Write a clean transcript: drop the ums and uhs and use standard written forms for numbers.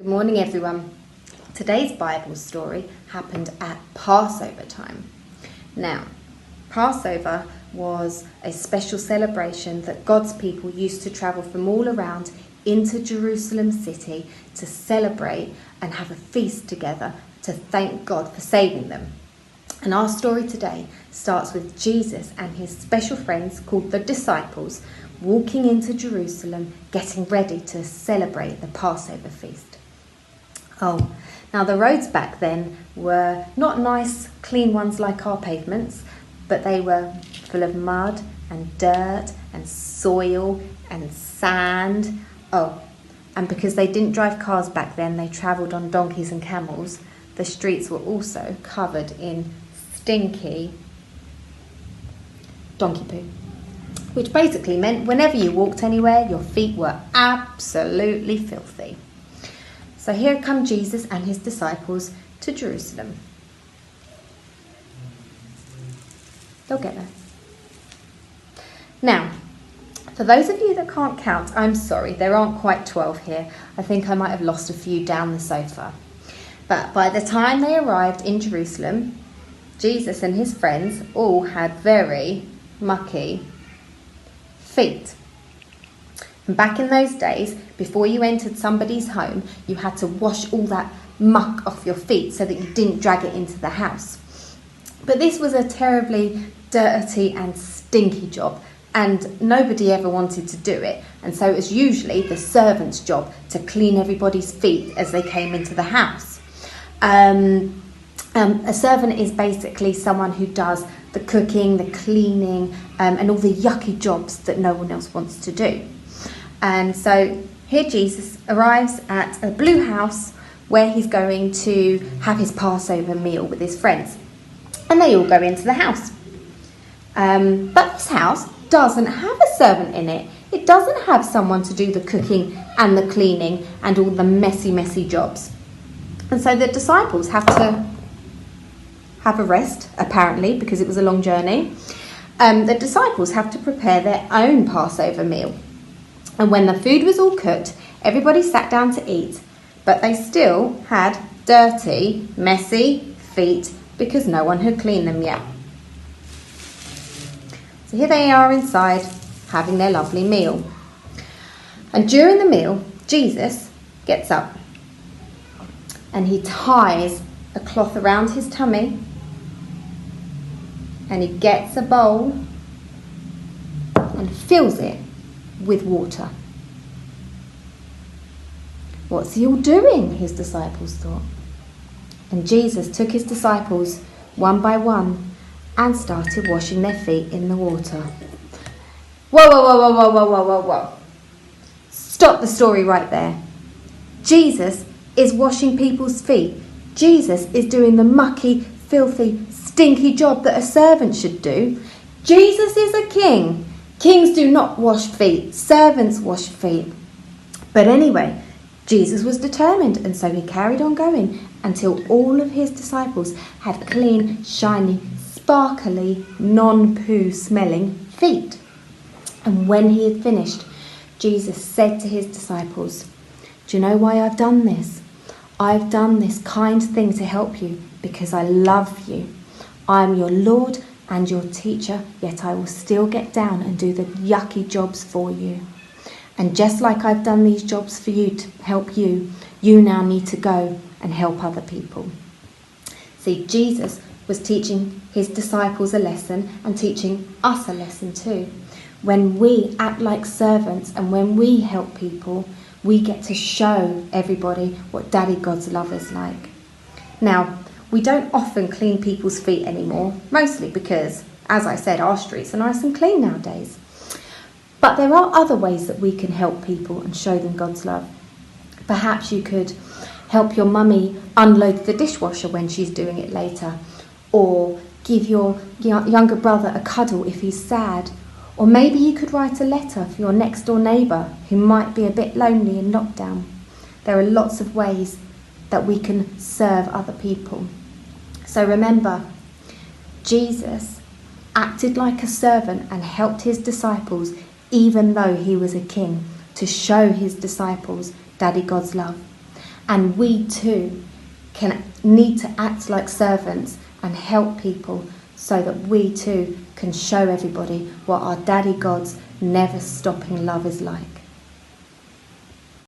Good morning, everyone. Today's Bible story happened at Passover time. Now, Passover was a special celebration that God's people used to travel from all around into Jerusalem city to celebrate and have a feast together to thank God for saving them. And our story today starts with Jesus and his special friends called the disciples walking into Jerusalem, getting ready to celebrate the Passover feast. Oh, now the roads back then were not nice, clean ones like our pavements, but they were full of mud and dirt and soil and sand. Oh, and because they didn't drive cars back then, they travelled on donkeys and camels. The streets were also covered in stinky donkey poo, which basically meant whenever you walked anywhere, your feet were absolutely filthy. So here come Jesus and his disciples to Jerusalem. They'll get there. Now, for those of you that can't count, I'm sorry, there aren't quite 12 here. I think I might have lost a few down the sofa. But by the time they arrived in Jerusalem, Jesus and his friends all had very mucky feet. And back in those days, before you entered somebody's home, you had to wash all that muck off your feet so that you didn't drag it into the house. But this was a terribly dirty and stinky job, and nobody ever wanted to do it. And so it was usually the servant's job to clean everybody's feet as they came into the house. A servant is basically someone who does the cooking, the cleaning, and all the yucky jobs that no one else wants to do. And so here Jesus arrives at a blue house where he's going to have his Passover meal with his friends. And they all go into the house. But this house doesn't have a servant in it. It doesn't have someone to do the cooking and the cleaning and all the messy jobs. And so the disciples have to have a rest, apparently, because it was a long journey. The disciples have to prepare their own Passover meal. And when the food was all cooked, everybody sat down to eat, but they still had dirty, messy feet because no one had cleaned them yet. So here they are inside, having their lovely meal. And during the meal, Jesus gets up and he ties a cloth around his tummy and he gets a bowl and fills it with water. What's he all doing? His disciples thought. And Jesus took his disciples one by one and started washing their feet in the water. Whoa. Stop the story right there. Jesus is washing people's feet. Jesus is doing the mucky, filthy, stinky job that a servant should do. Jesus is a king. Kings do not wash feet. Servants wash feet. But anyway, Jesus was determined, and so he carried on going until all of his disciples had clean, shiny, sparkly, non-poo smelling feet. And when he had finished, Jesus said to his disciples, "Do you know why I've done this? I've done this kind thing to help you because I love you. I am your Lord and your teacher, yet I will still get down and do the yucky jobs for you. And just like I've done these jobs for you to help you, you now need to go and help other people." See, Jesus was teaching his disciples a lesson and teaching us a lesson too. When we act like servants and when we help people, we get to show everybody what Daddy God's love is like. Now, we don't often clean people's feet anymore, mostly because, as I said, our streets are nice and clean nowadays. But there are other ways that we can help people and show them God's love. Perhaps you could help your mummy unload the dishwasher when she's doing it later, or give your younger brother a cuddle if he's sad, or maybe you could write a letter for your next door neighbour who might be a bit lonely in lockdown. There are lots of ways that we can serve other people. So remember, Jesus acted like a servant and helped his disciples even though he was a king, to show his disciples Daddy God's love. And we too need to act like servants and help people so that we too can show everybody what our Daddy God's never stopping love is like.